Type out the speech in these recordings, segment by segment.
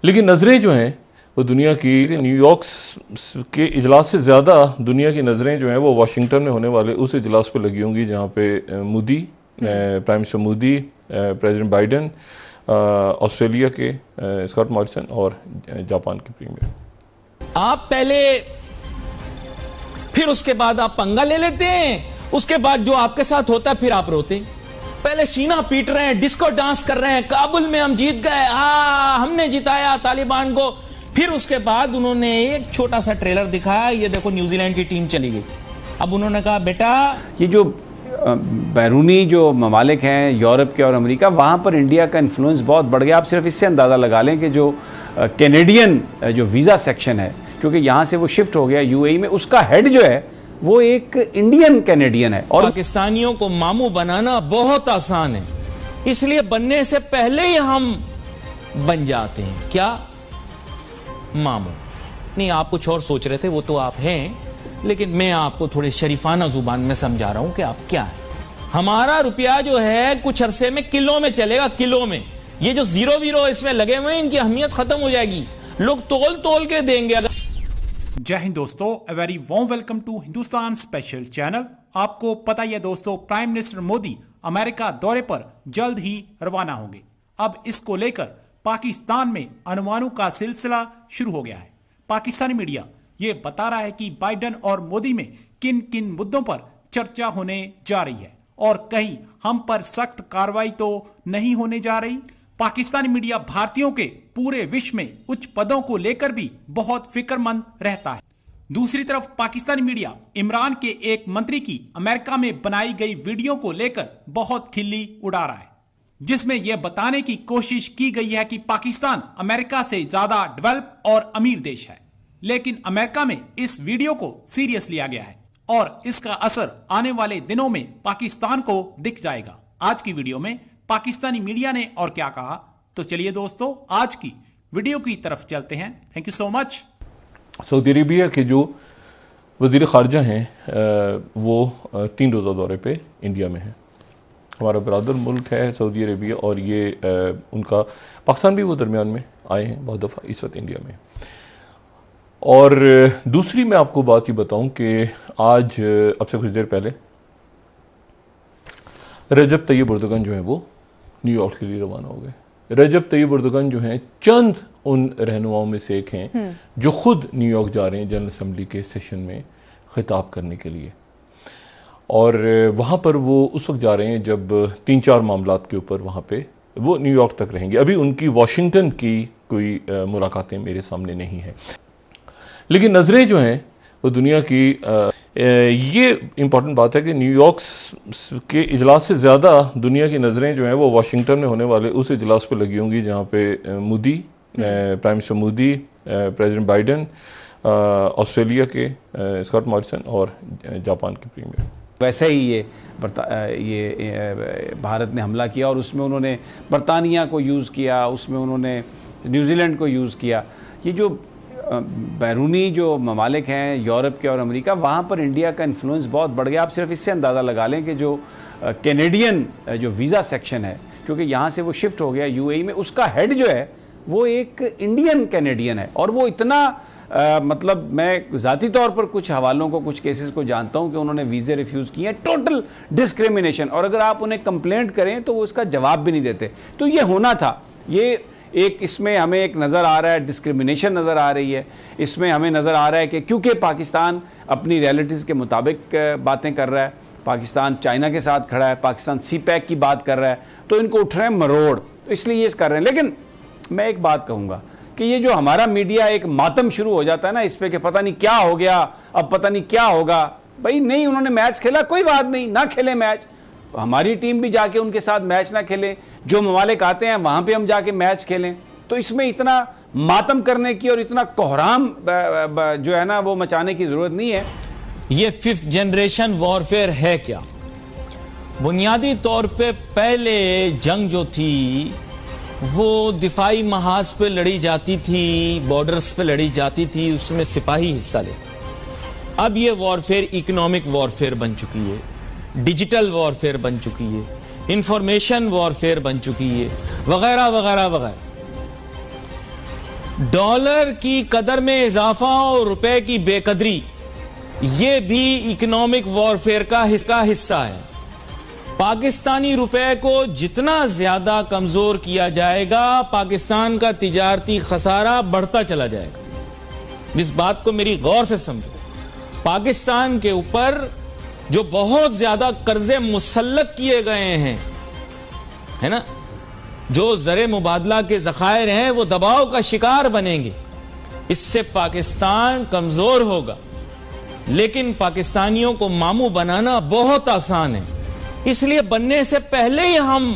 लेकिन नज़रें जो हैं वो दुनिया की न्यूयॉर्क के इजलास से ज़्यादा दुनिया की नज़रें जो हैं वो वाशिंगटन में होने वाले उस इजलास पर लगी होंगी जहाँ पे Modi, prime minister Modi, president Biden, Australia के स्कॉट मॉरिसन और जापान के प्रीमियर। आप पहले, फिर उसके बाद आप पंगा ले लेते हैं, उसके बाद जो आपके साथ होता है फिर आप रोते हैं। पहले सीना पीट रहे हैं, डिस्को डांस कर रहे हैं, काबुल में हम जीत गए, हमने जिताया तालिबान को। फिर उसके बाद उन्होंने एक छोटा सा ट्रेलर दिखाया, ये देखो न्यूजीलैंड की टीम चली गई। अब उन्होंने कहा बेटा, ये जो बैरूनी जो ममालिक हैं यूरोप के और अमेरिका, वहाँ पर इंडिया का इन्फ्लुएंस बहुत बढ़ गया। आप सिर्फ इससे अंदाज़ा लगा लें कि जो कैनेडियन जो वीज़ा सेक्शन है, क्योंकि यहाँ से वो शिफ्ट हो गया यूएई में, उसका हेड जो है वो एक इंडियन कैनेडियन है। और पाकिस्तानियों को मामू बनाना बहुत आसान है, इसलिए बनने से पहले ही हम बन जाते हैं क्या, मामू। नहीं, आप कुछ और सोच रहे थे, वो तो आप हैं, लेकिन मैं आपको थोड़े शरीफाना जुबान में समझा रहा हूं कि आप क्या है। हमारा रुपया जो है कुछ अरसे में किलो में चलेगा, किलो में। ये जो जीरो वीरो इसमें लगे हुए हैं, इनकी अहमियत खत्म हो जाएगी, लोग तोल तोल के देंगे। अगर जय हिंद दोस्तों, a very warm welcome to Hindustan special channel. आपको पता ही है दोस्तों, प्राइम मिनिस्टर मोदी अमेरिका दौरे पर जल्द ही रवाना होंगे। अब इसको लेकर पाकिस्तान में अनुमानों का सिलसिला शुरू हो गया है। पाकिस्तानी मीडिया ये बता रहा है कि बाइडेन और मोदी में किन किन मुद्दों पर चर्चा होने जा रही है और कहीं हम पर सख्त कार्रवाई तो नहीं होने जा रही। पाकिस्तानी मीडिया भारतीयों के पूरे विश्व में उच्च पदों को लेकर भी बहुत फिक्रमंद रहता है। दूसरी तरफ पाकिस्तानी मीडिया इमरान के एक मंत्री की अमेरिका में बनाई गई वीडियो को लेकर बहुत खिल्ली उड़ा रहा है, जिसमें यह बताने की कोशिश की गई है कि पाकिस्तान अमेरिका से ज्यादा डेवलप और अमीर देश है। लेकिन अमेरिका में इस वीडियो को सीरियस लिया गया है और इसका असर आने वाले दिनों में पाकिस्तान को दिख जाएगा। आज की वीडियो में पाकिस्तानी मीडिया ने और क्या कहा, तो चलिए दोस्तों आज की वीडियो की तरफ चलते हैं। Thank you so much. Saudi Arabia के जो वज़ीर ख़ारजा हैं वो 3 रोज़ा दौरे पे इंडिया में हैं। हमारा बरादर मुल्क है सऊदी अरेबिया, और ये उनका पाकिस्तान भी वो दरमियान में आए हैं बहुत दफ़ा, इस वक्त इंडिया में। और दूसरी मैं आपको बात ये बताऊं कि आज अब से कुछ देर पहले रजब तैयब एर्दोगन जो है वो न्यूयॉर्क के लिए रवाना हो गए। रजब तैयब एर्दोगन जो हैं चंद उन रहनुमाओं में से एक हैं जो खुद न्यूयॉर्क जा रहे हैं जनरल असम्बली के सेशन में खिताब करने के लिए, और वहाँ पर वो उस वक्त जा रहे हैं जब 3-4 मामलात के ऊपर वहाँ पे वो न्यूयॉर्क तक रहेंगे। अभी उनकी वाशिंगटन की कोई मुलाकातें मेरे सामने नहीं हैं, लेकिन नज़रें जो हैं वो दुनिया की ये इंपॉर्टेंट बात है कि न्यूयॉर्क के इजलास से ज़्यादा दुनिया की नज़रें जो हैं वो वाशिंगटन में होने वाले उस इजलास पर लगी होंगी जहाँ पे Modi, prime minister Modi, president Biden, Australia के स्कॉट मॉरिसन और जापान के प्रीमियर। वैसे ही ये भारत ने हमला किया और उसमें उन्होंने बरतानिया को यूज़ किया, उसमें उन्होंने न्यूजीलैंड को यूज़ किया। ये जो बैरूनी जो ममालिक हैं यूरोप के और अमेरिका, वहाँ पर इंडिया का इन्फ्लुएंस बहुत बढ़ गया। आप सिर्फ इससे अंदाज़ा लगा लें कि जो कैनेडियन जो वीज़ा सेक्शन है, क्योंकि यहाँ से वो शिफ्ट हो गया यूएई में, उसका हेड जो है वो एक इंडियन कैनेडियन है। और वो इतना मतलब मैं ज़ाती तौर पर कुछ हवालों को, कुछ केसेस को जानता हूँ कि उन्होंने वीज़े रिफ्यूज़ किए हैं, टोटल डिस्क्रिमिनेशन। और अगर आप उन्हें कंप्लेंट करें तो वो इसका जवाब भी नहीं देते। तो ये होना था, ये एक इसमें हमें एक नज़र आ रहा है, डिस्क्रिमिनेशन नज़र आ रही है। इसमें हमें नज़र आ रहा है कि क्योंकि पाकिस्तान अपनी रियलिटीज़ के मुताबिक बातें कर रहा है, पाकिस्तान चाइना के साथ खड़ा है, पाकिस्तान CPEC की बात कर रहा है, तो इनको उठ रहे हैं मरोड़, तो इसलिए ये कर रहे हैं। लेकिन मैं एक बात कहूँगा कि ये जो हमारा मीडिया एक मातम शुरू हो जाता है ना इस पर कि पता नहीं क्या हो गया, अब पता नहीं क्या होगा। भाई नहीं, उन्होंने मैच खेला, कोई बात नहीं, ना खेले मैच, हमारी टीम भी जाके उनके साथ मैच ना खेले, जो ममालिक आते हैं वहाँ पे हम जाके मैच खेलें। तो इसमें इतना मातम करने की और इतना कोहराम जो है ना वो मचाने की ज़रूरत नहीं है। ये 5th जनरेशन वॉरफेयर है क्या? बुनियादी तौर पे पहले जंग जो थी वो दिफाई महाज पे लड़ी जाती थी, बॉर्डर्स पे लड़ी जाती थी, उसमें सिपाही हिस्सा लेते। अब ये वॉरफेयर इकोनॉमिक वॉरफेयर बन चुकी है, डिजिटल वॉरफेयर बन चुकी है, इंफॉर्मेशन वॉरफेयर बन चुकी है, वगैरह वगैरह वगैरह। डॉलर की कदर में इजाफा और रुपए की बेकदरी, ये भी इकोनॉमिक वॉरफेयर का हिस्सा है। पाकिस्तानी रुपए को जितना ज्यादा कमजोर किया जाएगा, पाकिस्तान का तिजारती खसारा बढ़ता चला जाएगा। इस बात को मेरी गौर से समझो। पाकिस्तान के ऊपर जो बहुत ज्यादा कर्जे मुसल्लत किए गए हैं, है ना, जो ज़रे मुबादला के ज़खायर हैं वो दबाव का शिकार बनेंगे। इससे पाकिस्तान कमजोर होगा। लेकिन पाकिस्तानियों को मामू बनाना बहुत आसान है, इसलिए बनने से पहले ही हम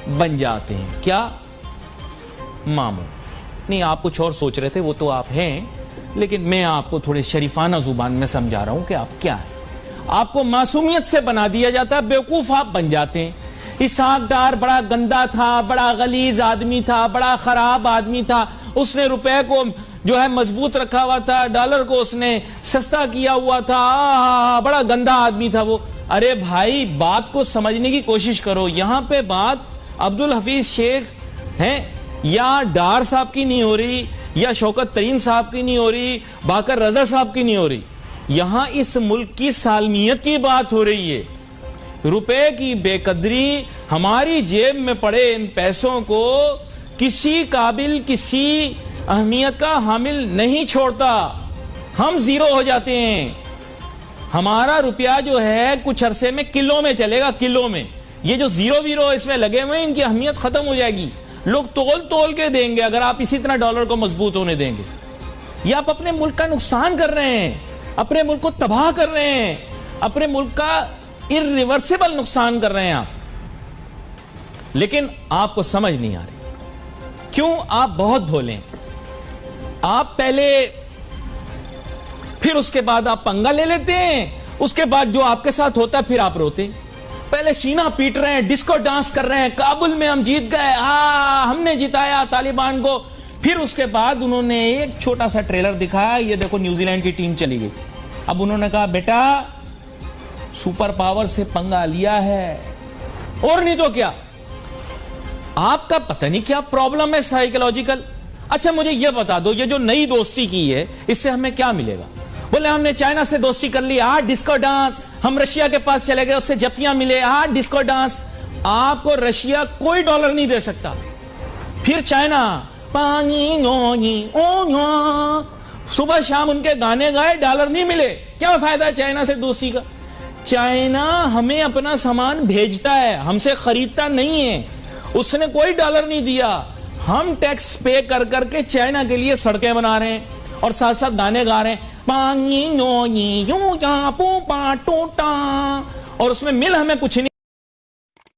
बन जाते हैं। क्या? मामू। नहीं, आप कुछ और सोच रहे थे, वो तो आप हैं, लेकिन मैं आपको थोड़े शरीफाना जुबान में समझा रहा हूं कि आप क्या है। आपको मासूमियत से बना दिया जाता है, बेवकूफ आप बन जाते हैं। इसहाक डार बड़ा गंदा था, बड़ा गलीज आदमी था, बड़ा खराब आदमी था। उसने रुपए को जो है मजबूत रखा हुआ था, डॉलर को उसने सस्ता किया हुआ था, बड़ा गंदा आदमी था वो। अरे भाई, बात को समझने की कोशिश करो। यहां पे बात अब्दुल हफीज शेख हैं या डार साहब की नहीं हो रही, या शौकत तरीन साहब की नहीं हो रही, बाकर रजा साहब की नहीं हो रही। यहां इस मुल्क की सालमियत की बात हो रही है। रुपए की बेकदरी हमारी जेब में पड़े इन पैसों को किसी काबिल, किसी अहमियत का हामिल नहीं छोड़ता। हम जीरो हो जाते हैं। हमारा रुपया जो है कुछ अरसे में किलो में चलेगा, किलो में। ये जो जीरो वीरो इसमें लगे हुए हैं, इनकी अहमियत खत्म हो जाएगी। लोग तोल तोल के देंगे अगर आप इसी तरह डॉलर को मजबूत होने देंगे। ये आप अपने मुल्क का नुकसान कर रहे हैं, अपने मुल्क को तबाह कर रहे हैं, अपने मुल्क का इर्रिवर्सिबल नुकसान कर रहे हैं आप। लेकिन आपको समझ नहीं आ रही। क्यों? आप बहुत भोले हैं। आप पहले, फिर उसके बाद आप पंगा ले लेते हैं, उसके बाद जो आपके साथ होता है फिर आप रोते हैं। पहले सीना पीट रहे हैं, डिस्को डांस कर रहे हैं, काबुल में हम जीत गए, हमने जिताया तालिबान को। फिर उसके बाद उन्होंने एक छोटा सा ट्रेलर दिखाया, ये देखो न्यूजीलैंड की टीम चली गई। अब उन्होंने कहा बेटा सुपर पावर से पंगा लिया है, और नहीं तो क्या। आपका पता नहीं क्या प्रॉब्लम है साइकोलॉजिकल। अच्छा मुझे यह बता दो, ये जो नई दोस्ती की है इससे हमें क्या मिलेगा? बोले हमने चाइना से दोस्ती कर ली, डिस्को डांस। हम रशिया के पास चले गए, उससे जपियां मिले, डिस्को डांस। आपको रशिया कोई डॉलर नहीं दे सकता। फिर चाइना सुबह शाम उनके गाने गाए, डॉलर नहीं मिले। क्या फायदा चाइना से दोस्ती का? चाइना हमें अपना सामान भेजता है, हमसे खरीदता नहीं है। उसने कोई डॉलर नहीं दिया। हम टैक्स पे कर करके चाइना के लिए सड़कें बना रहे हैं और साथ साथ गाने गा रहे हैं, और उसमें मिल हमें कुछ नहीं।